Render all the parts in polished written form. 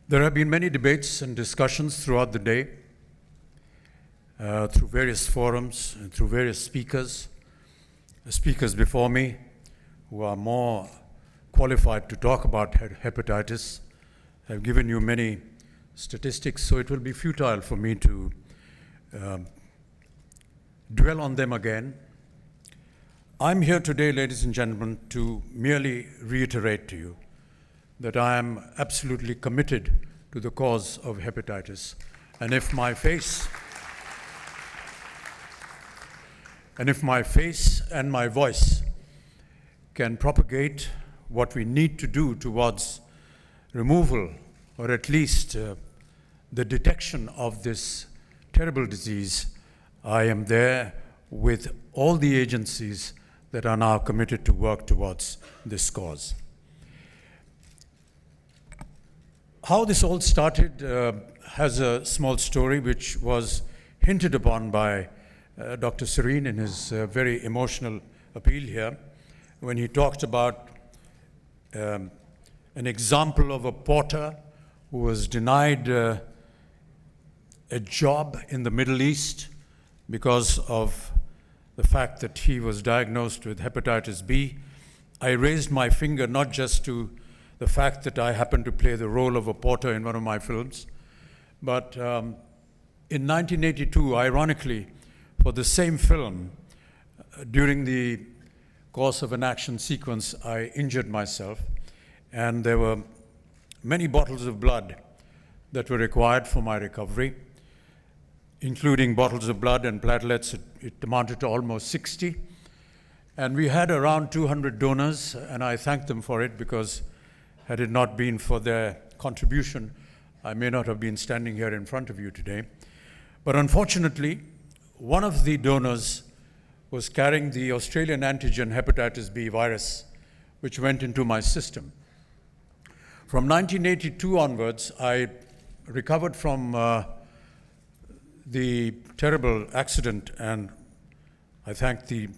There have been many debates and discussions throughout the day, through various forums and through various speakers. The speakers before me, who are more qualified to talk about hepatitis, have given you many statistics, so it will be futile for me to dwell on them again. I'm here today, ladies and gentlemen, to merely reiterate to you that I am absolutely committed to the cause of hepatitis. And if my face and my voice can propagate what we need to do towards removal, or at least the detection of this terrible disease, I am there with all the agencies that are now committed to work towards this cause. How this all started has a small story which was hinted upon by Dr. Serene in his very emotional appeal here, when he talked about an example of a porter who was denied a job in the Middle East because of the fact that he was diagnosed with hepatitis B. I raised my finger not just to the fact that I happened to play the role of a porter in one of my films, but in 1982, ironically, for the same film, during the course of an action sequence, I injured myself, and there were many bottles of blood that were required for my recovery, including bottles of blood and platelets. It amounted to almost 60. And we had around 200 donors, and I thanked them for it, because had it not been for their contribution, I may not have been standing here in front of you today. But unfortunately, one of the donors was carrying the Australian antigen hepatitis B virus, which went into my system. From 1982 onwards, I recovered from the terrible accident, and I thank the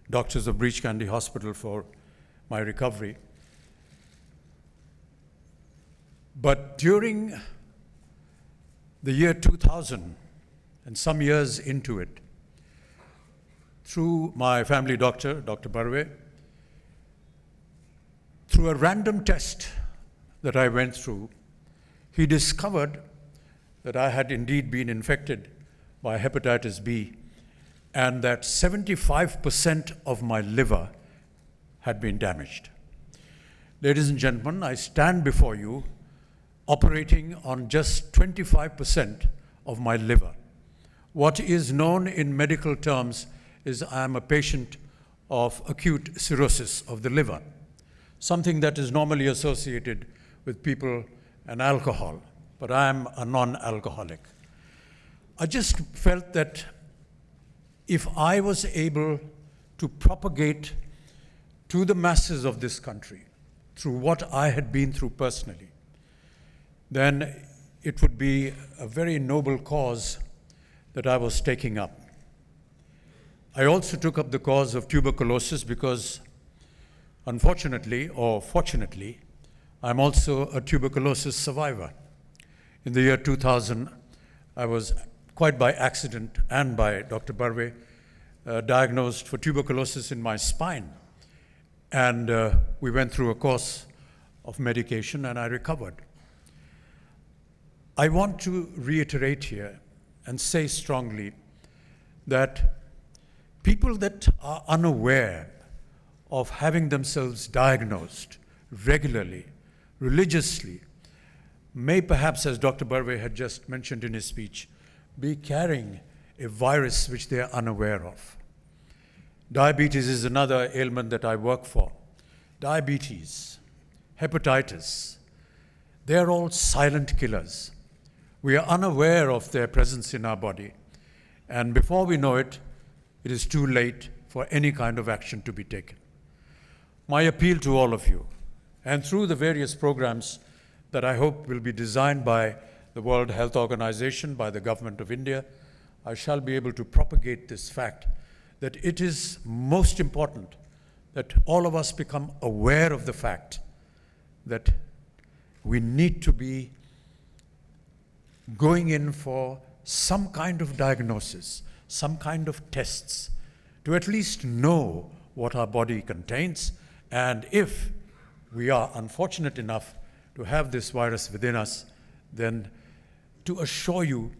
doctors of Breach Candy Hospital for my recovery. But during the year 2000, and some years into it, through my family doctor, Dr. Barve, through a random test that I went through, he discovered that I had indeed been infected by hepatitis B, and that 75% of my liver had been damaged. Ladies and gentlemen, I stand before you operating on just 25% of my liver. What is known in medical terms is I am a patient of acute cirrhosis of the liver, something that is normally associated with people and alcohol, but I am a non-alcoholic. I just felt that if I was able to propagate to the masses of this country through what I had been through personally, then it would be a very noble cause that I was taking up. I also took up the cause of tuberculosis because, unfortunately or fortunately, I'm also a tuberculosis survivor. In the year 2000, I was, quite by accident and by Dr. Barve, diagnosed for tuberculosis in my spine. And we went through a course of medication, and I recovered. I want to reiterate here and say strongly that people that are unaware of having themselves diagnosed regularly, religiously, may perhaps, as Dr. Barve had just mentioned in his speech, be carrying a virus which they are unaware of. Diabetes is another ailment that I work for. Diabetes, hepatitis, they are all silent killers. We are unaware of their presence in our body. And before we know it, it is too late for any kind of action to be taken. My appeal to all of you, and through the various programs that I hope will be designed by the World Health Organization, by the Government of India, I shall be able to propagate this fact that it is most important that all of us become aware of the fact that we need to be going in for some kind of diagnosis, some kind of tests, to at least know what our body contains, and if we are unfortunate enough to have this virus within us, then to assure you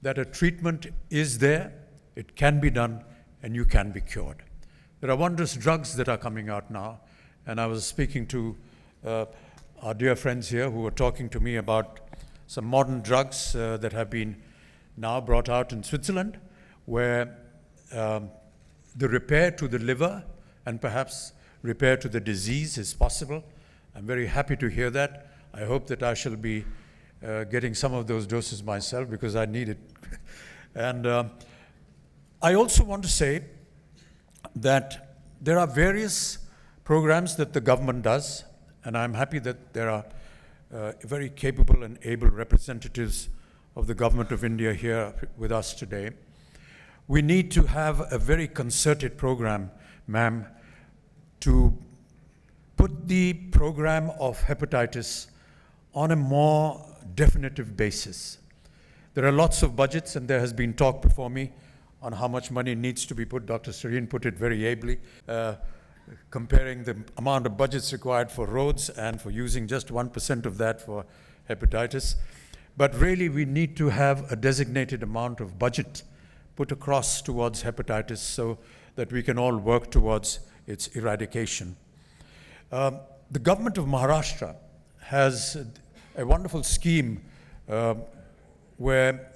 that a treatment is there, it can be done, and you can be cured. There are wondrous drugs that are coming out now, and I was speaking to our dear friends here who were talking to me about some modern drugs that have been now brought out in Switzerland, where the repair to the liver and perhaps repair to the disease is possible. I'm very happy to hear that. I hope that I shall be getting some of those doses myself because I need it. And I also want to say that there are various programs that the government does, and I'm happy that there are very capable and able representatives of the government of India here with us today. We need to have a very concerted program, ma'am, to put the program of hepatitis on a more definitive basis. There are lots of budgets, and there has been talk before me on how much money needs to be put. Dr. Serene put it very ably, comparing the amount of budgets required for roads and for using just 1% of that for hepatitis. But really, we need to have a designated amount of budget put across towards hepatitis so that we can all work towards its eradication. The government of Maharashtra has a wonderful scheme where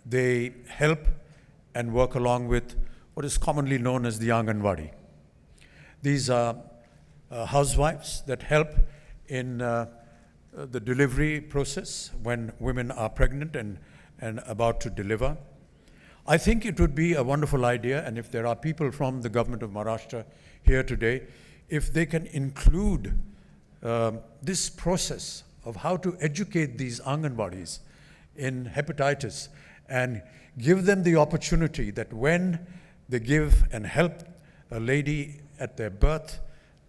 they help and work along with what is commonly known as the Anganwadi. These are housewives that help in the delivery process when women are pregnant and about to deliver. I think it would be a wonderful idea, and if there are people from the government of Maharashtra here today, if they can include this process of how to educate these Anganwadis in hepatitis and give them the opportunity that when they give and help a lady at their birth,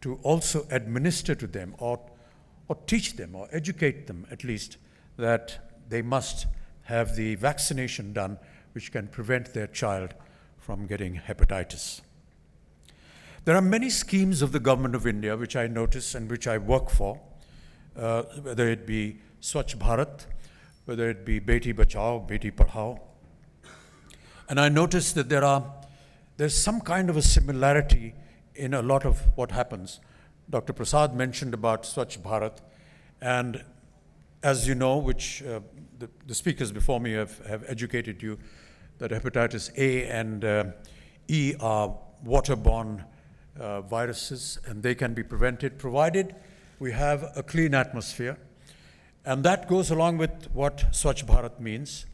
to also administer to them or teach them or educate them at least that they must have the vaccination done which can prevent their child from getting hepatitis. There are many schemes of the government of India which I notice and which I work for, whether it be Swachh Bharat, whether it be Beti Bachao, Beti Padhao. And I notice that there's some kind of a similarity in a lot of what happens. Dr. Prasad mentioned about Swachh Bharat, and as you know, which the speakers before me have educated you, that hepatitis A and E are waterborne viruses, and they can be prevented provided we have a clean atmosphere. And that goes along with what Swachh Bharat means.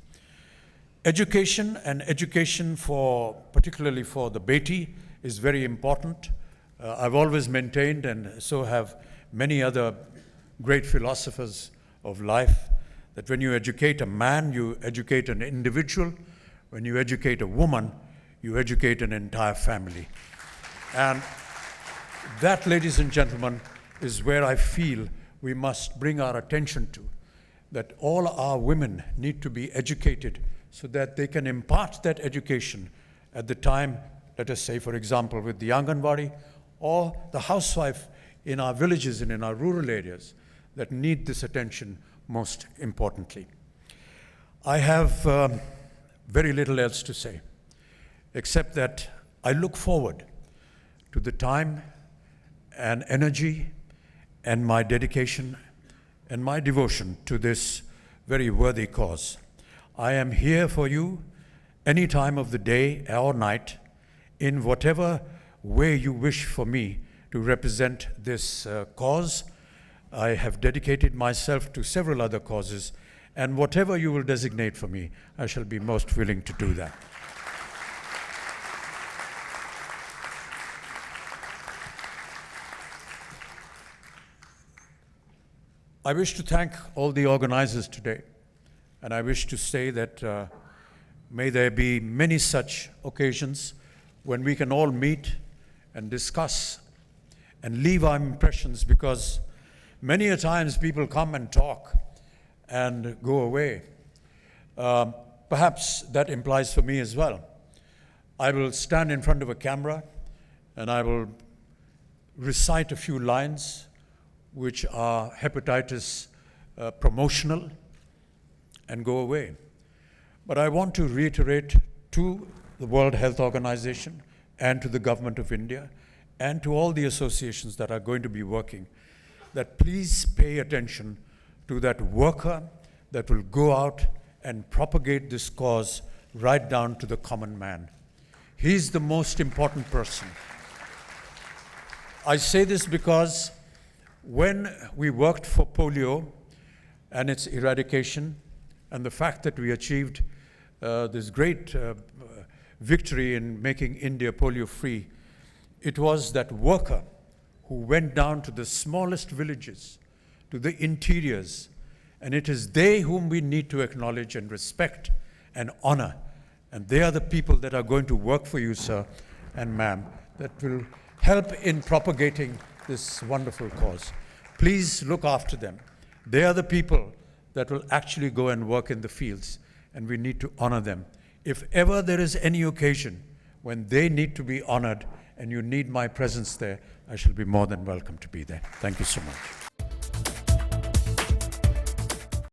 Education, and education particularly for the Beti, is very important. I've always maintained, and so have many other great philosophers of life, that when you educate a man, you educate an individual. When you educate a woman, you educate an entire family. And that, ladies and gentlemen, is where I feel we must bring our attention to, that all our women need to be educated so that they can impart that education at the time, let us say, for example, with the Anganwadi or the housewife in our villages and in our rural areas that need this attention most importantly. I have very little else to say, except that I look forward to the time and energy and my dedication and my devotion to this very worthy cause. I am here for you any time of the day or night, in whatever way you wish for me to represent this cause. I have dedicated myself to several other causes, and whatever you will designate for me, I shall be most willing to do that. I wish to thank all the organizers today, and I wish to say that may there be many such occasions when we can all meet and discuss and leave our impressions, because many a times people come and talk and go away. Perhaps that implies for me as well. I will stand in front of a camera and I will recite a few lines which are hepatitis promotional and go away. But I want to reiterate to the World Health Organization and to the Government of India and to all the associations that are going to be working that please pay attention to that worker that will go out and propagate this cause right down to the common man. He's the most important person. I say this because when we worked for polio and its eradication, and the fact that we achieved this great victory in making India polio-free, it was that worker who went down to the smallest villages, to the interiors, and it is they whom we need to acknowledge and respect and honor. And they are the people that are going to work for you, sir and ma'am, that will help in propagating this wonderful cause. Please look after them. They are the people that will actually go and work in the fields, and we need to honor them. If ever there is any occasion when they need to be honored and you need my presence there, I shall be more than welcome to be there. Thank you so much.